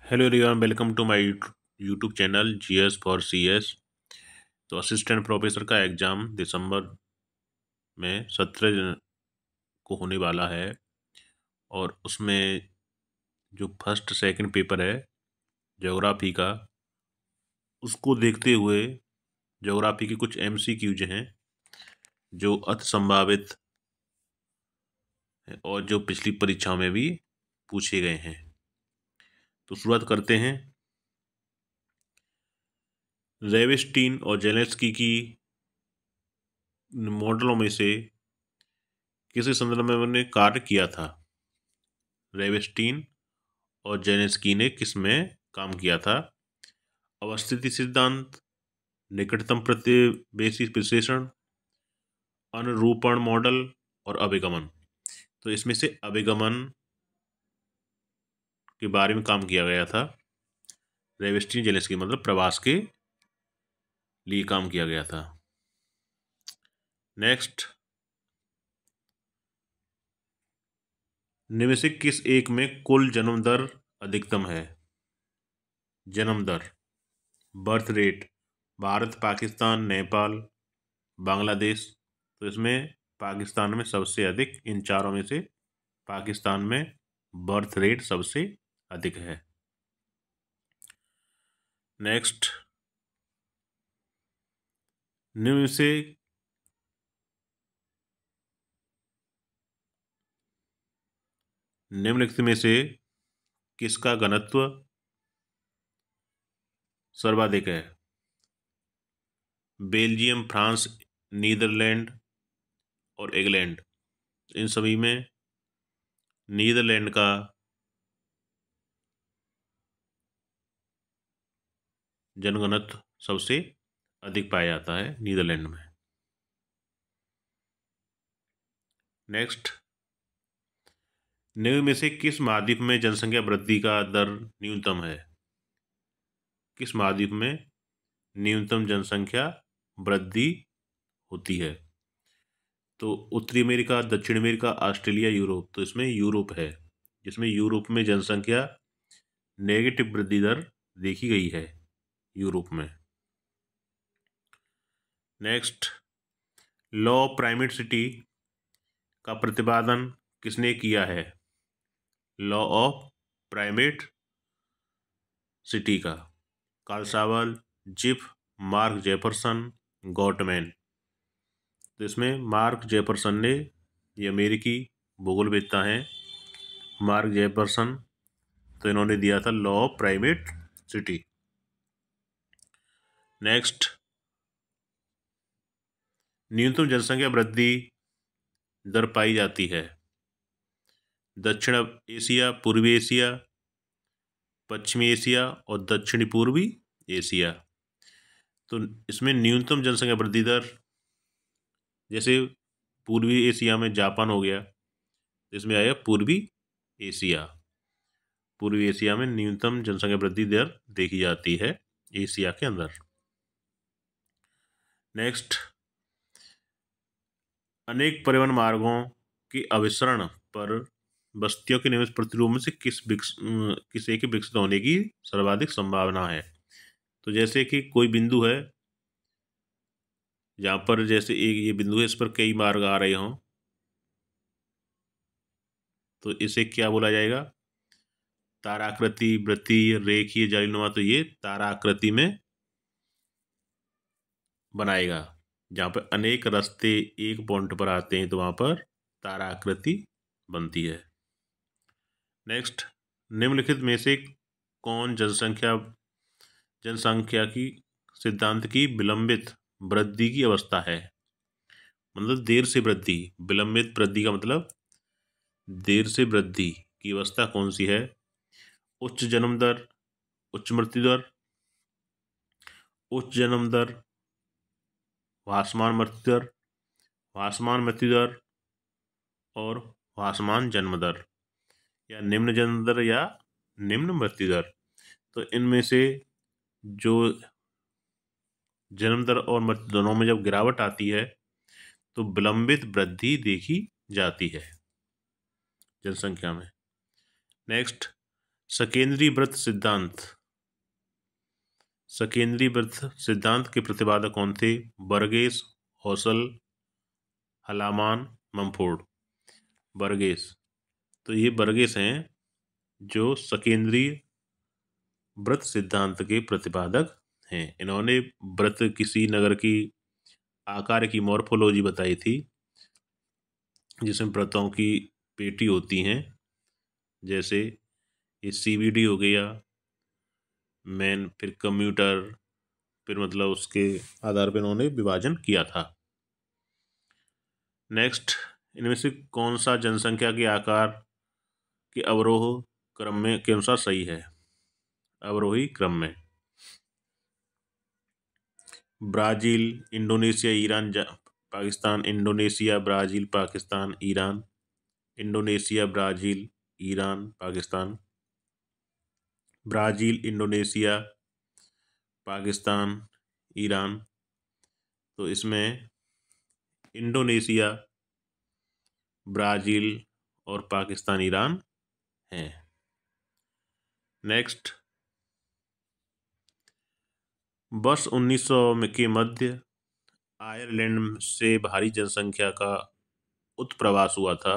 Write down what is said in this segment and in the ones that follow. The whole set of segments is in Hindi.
Hello everyone, welcome to my YouTube channel GS for CS. तो असिस्टेंट प्रोफेसर का एग्ज़ाम दिसंबर में 17 को होने वाला है। और उसमें जो फर्स्ट सेकंड पेपर है ज्योग्राफी का, उसको देखते हुए ज्योग्राफी के कुछ एमसीक्यूज हैं जो अति संभावित हैं और जो पिछली परीक्षाओं में भी पूछे गए हैं। तो शुरुआत करते हैं। रेवेस्टीन और जेलेंस्की की मॉडलों में से किसी संदर्भ में उन्होंने कार्य किया था? रेवेस्टीन और जेलेंस्की ने किस में काम किया था? अवस्थिति सिद्धांत, निकटतम प्रतिवेशी विश्लेषण, अनुरूपण मॉडल और अभिगमन। तो इसमें से अभिगमन के बारे में काम किया गया था। रेवेस्टीन जेलेंस्की मतलब प्रवास के लिए काम किया गया था। नेक्स्ट, निम्न से किस एक में कुल जन्म दर अधिकतम है? जन्म दर, बर्थ रेट, भारत, पाकिस्तान, नेपाल, बांग्लादेश। तो इसमें पाकिस्तान में सबसे अधिक, इन चारों में से पाकिस्तान में बर्थ रेट सबसे अधिक है। नेक्स्ट, निम्न से निम्नलिखित में से किसका घनत्व सर्वाधिक है? बेल्जियम, फ्रांस, नीदरलैंड और इंग्लैंड। इन सभी में नीदरलैंड का जनघनत्व सबसे अधिक पाया जाता है, नीदरलैंड में। नेक्स्ट, निम्न में से किस महाद्वीप में जनसंख्या वृद्धि का दर न्यूनतम है? किस महाद्वीप में न्यूनतम जनसंख्या वृद्धि होती है? तो उत्तरी अमेरिका, दक्षिण अमेरिका, ऑस्ट्रेलिया, यूरोप। तो इसमें यूरोप है, जिसमें यूरोप में जनसंख्या नेगेटिव वृद्धि दर देखी गई है, यूरोप में। नेक्स्ट, लॉ ऑफ प्राइमेटिसिटी का प्रतिपादन किसने किया है? लॉ ऑफ प्राइमेट सिटी का कार्ल सावल, जिफ, मार्क जेफरसन, गॉटमैन। तो इसमें मार्क जेफरसन ने, ये अमेरिकी भूगोलवेत्ता हैं, मार्क जेफरसन, तो इन्होंने दिया था law of primate city. Next, न्यूनतम जनसंख्या वृद्धि दर पाई जाती है दक्षिण एशिया, पूर्वी एशिया, पश्चिमी एशिया और दक्षिणी पूर्वी एशिया। तो इसमें न्यूनतम जनसंख्या वृद्धि दर, जैसे पूर्वी एशिया में जापान हो गया, इसमें आया पूर्वी एशिया। पूर्वी एशिया में न्यूनतम जनसंख्या वृद्धि दर देखी जाती है एशिया के अंदर। नेक्स्ट, अनेक परिवहन मार्गों के अभिसरण पर बस्तियों के निवेश प्रतिरूप में से किस एक के विकसित होने की सर्वाधिक संभावना है? तो जैसे कि कोई बिंदु है जहाँ पर, जैसे एक ये बिंदु है, इस पर कई मार्ग आ रहे हों, तो इसे क्या बोला जाएगा? ताराकृति, वृत्तीय, रेखीय, जालीनुमा। तो ये ताराकृति में बनाएगा। जहाँ पर अनेक रास्ते एक पॉइंट पर आते हैं तो वहाँ पर ताराकृति बनती है। नेक्स्ट, निम्नलिखित में से कौन जनसंख्या की सिद्धांत की विलंबित वृद्धि की अवस्था है? मतलब देर से वृद्धि, विलंबित वृद्धि का मतलब देर से वृद्धि की अवस्था कौन सी है? उच्च जन्म दर, उच्च मृत्यु दर, उच्च जन्म दर, भासमान मृत्यु दर, भासमान मृत्यु दर और भासमान जन्म दर, या निम्न जन्म दर या निम्न मृत्यु दर। तो इनमें से जो जन्म दर और मृत्यु दोनों में जब गिरावट आती है तो विलंबित वृद्धि देखी जाती है जनसंख्या में। नेक्स्ट, सकेंद्रीय वृत्त सिद्धांत, सकेंद्रीय वृत्त सिद्धांत के प्रतिपादक कौन थे? बर्गेस, हॉसल, हलामान, मम्फोर्ड। बर्गेस, तो ये बर्गेस हैं जो सकेंद्रीय वृत्त सिद्धांत के प्रतिपादक हैं। इन्होंने वृत्त किसी नगर की आकार की मॉर्फोलॉजी बताई थी, जिसमें वृत्तों की पेटी होती हैं, जैसे ये CBD हो गया मेन, फिर कम्यूटर, फिर मतलब उसके आधार पर इन्होंने विभाजन किया था। नेक्स्ट, इनमें से कौन सा जनसंख्या के आकार के अवरोह क्रम में के अनुसार सही है? अवरोही क्रम में Brazil, Indonesia, Iran, Pakistan, Indonesia, Brazil, Pakistan, Iran, Indonesia, Brazil, Iran, Pakistan, Brazil, Indonesia, Pakistan, Iran. तो इसमें इंडोनेशिया, ब्राजील और पाकिस्तान, ईरान हैं। नेक्स्ट, वर्ष 1900 के मध्य आयरलैंड से भारी जनसंख्या का उत्प्रवास हुआ था,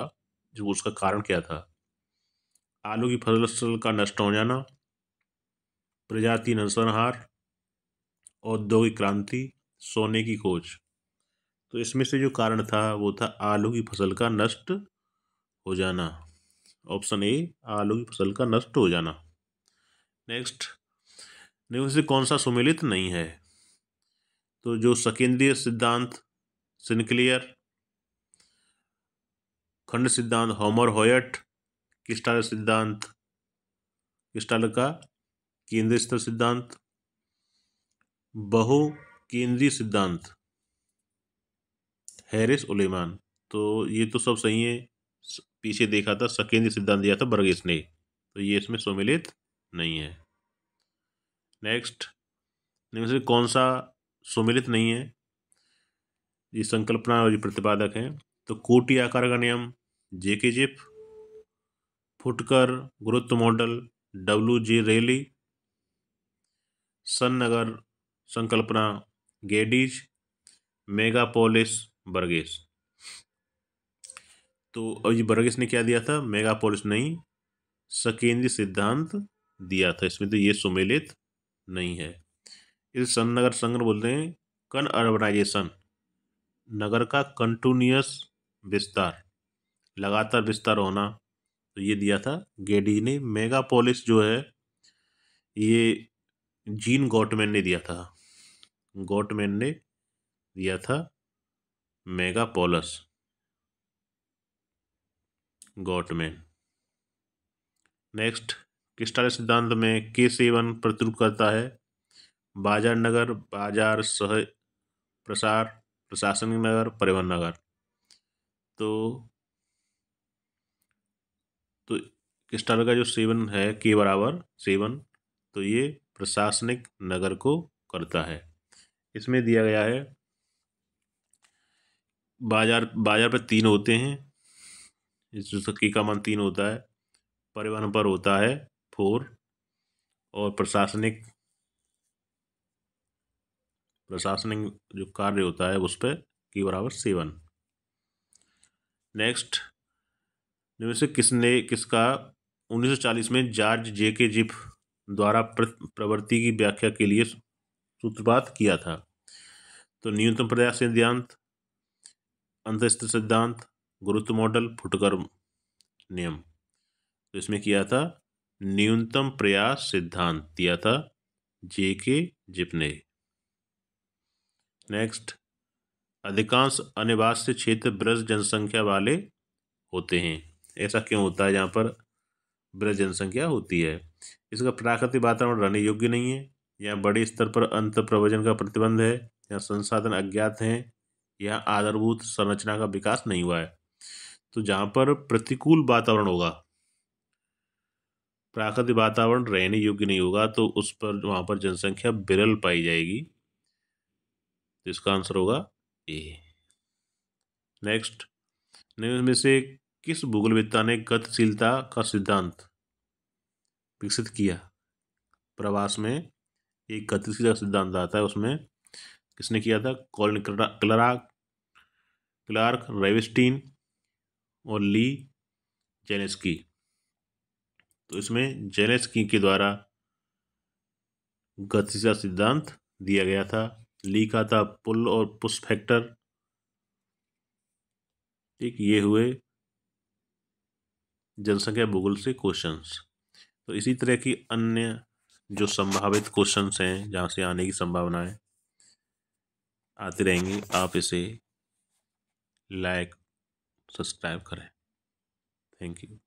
जो उसका कारण क्या था? आलू की फसल का नष्ट हो जाना, प्रजाति नरसंहार, औद्योगिक क्रांति, सोने की खोज। तो इसमें से जो कारण था वो था आलू की फसल का नष्ट हो जाना। ऑप्शन ए, आलू की फसल का नष्ट हो जाना। नेक्स्ट, निम्न से कौन सा सुमेलित नहीं है? तो जो सकेंद्रीय सिद्धांत सिनक्लियर, खंड सिद्धांत होमर होयट, क्रिस्टल सिद्धांत क्रिस्टल का केंद्रीय स्तर सिद्धांत, बहु केंद्रीय सिद्धांत हैरिस उलेमान। तो ये तो सब सही है। पीछे देखा था सकेंद्रीय सिद्धांत दिया था बर्गेस ने, तो ये इसमें सुमेलित नहीं है। नेक्स्ट, इनमें से कौन सा सुमेलित नहीं है? ये संकल्पना और ये प्रतिपादक है। तो कोटि आकार का नियम, जेके जिप, फुटकर गुरुत्व मॉडल, WJ रेली, सन नगर संकल्पना गेडीज, मेगापोलिस बर्गेस। तो अब ये बर्गेस ने क्या दिया था? मेगापोलिस नहीं, सकेंद्रीय सिद्धांत दिया था। इसमें तो ये सुमेलित नहीं है। इस सन नगर संग्रह बोलते हैं कन अर्बनाइजेशन, नगर का कंटिन्यूअस विस्तार, लगातार विस्तार होना। तो ये दिया था गेडी ने। मेगापोलिस जो है ये जीन गॉटमैन ने दिया था। गॉटमैन ने दिया था मेगापोलिस, गॉटमैन। नेक्स्ट, क्रिस्टल सिद्धांत में K7 प्रतिरूप करता है बाजार नगर, बाजार, सह प्रसार, प्रशासनिक नगर, परिवहन नगर। तो क्रिस्टल का जो 7 है, K बराबर 7, तो ये प्रशासनिक नगर को करता है। इसमें दिया गया है बाजार, बाजार पर 3 होते हैं, इस K का मान 3 होता है, परिवहन पर होता है 4, और प्रशासनिक जो कार्य होता है उस पर K बराबर 7। नेक्स्ट, इनमें से किसका 1940 में जॉर्ज J.K. जिप द्वारा प्रवृत्ति की व्याख्या के लिए सूत्रपात किया था? तो न्यूनतम प्रयास सिद्धांत, अंतःस्थित सिद्धांत, गुरुत्व मॉडल, फुटकर नियम। तो इसमें किया था न्यूनतम प्रयास सिद्धांत दिया था J.K. जिप ने। नेक्स्ट, अधिकांश अनिवासी क्षेत्र ब्रज जनसंख्या वाले होते हैं। ऐसा क्यों होता है? जहाँ पर ब्रज जनसंख्या होती है, इसका प्राकृतिक वातावरण रहने योग्य नहीं है, यहाँ बड़े स्तर पर अंत प्रवचन का प्रतिबंध है, यहाँ संसाधन अज्ञात हैं, यहाँ आधारभूत संरचना का विकास नहीं हुआ है। तो जहाँ पर प्रतिकूल वातावरण होगा, प्राकृतिक वातावरण रहने योग्य नहीं होगा, तो उस पर वहाँ पर जनसंख्या विरल पाई जाएगी। तो इसका आंसर होगा ए। नेक्स्ट, निम्न में से किस भूगोलवेत्ता ने गतिशीलता का सिद्धांत विकसित किया? प्रवास में एक गतिशीलता सिद्धांत आता है, उसमें किसने किया था? कॉलिन क्लार्क, रेविस्टीन और ली जेलेस्की। तो इसमें जेलेस्की के द्वारा गतिशीलता सिद्धांत दिया गया था। ली का था पुल और पुश फैक्टर। ठीक, ये हुए जनसंख्या भूगोल से क्वेश्चंस। तो इसी तरह की अन्य जो संभावित क्वेश्चंस हैं, जहाँ से आने की संभावनाएं आती रहेंगी, आप इसे लाइक सब्सक्राइब करें। Thank you.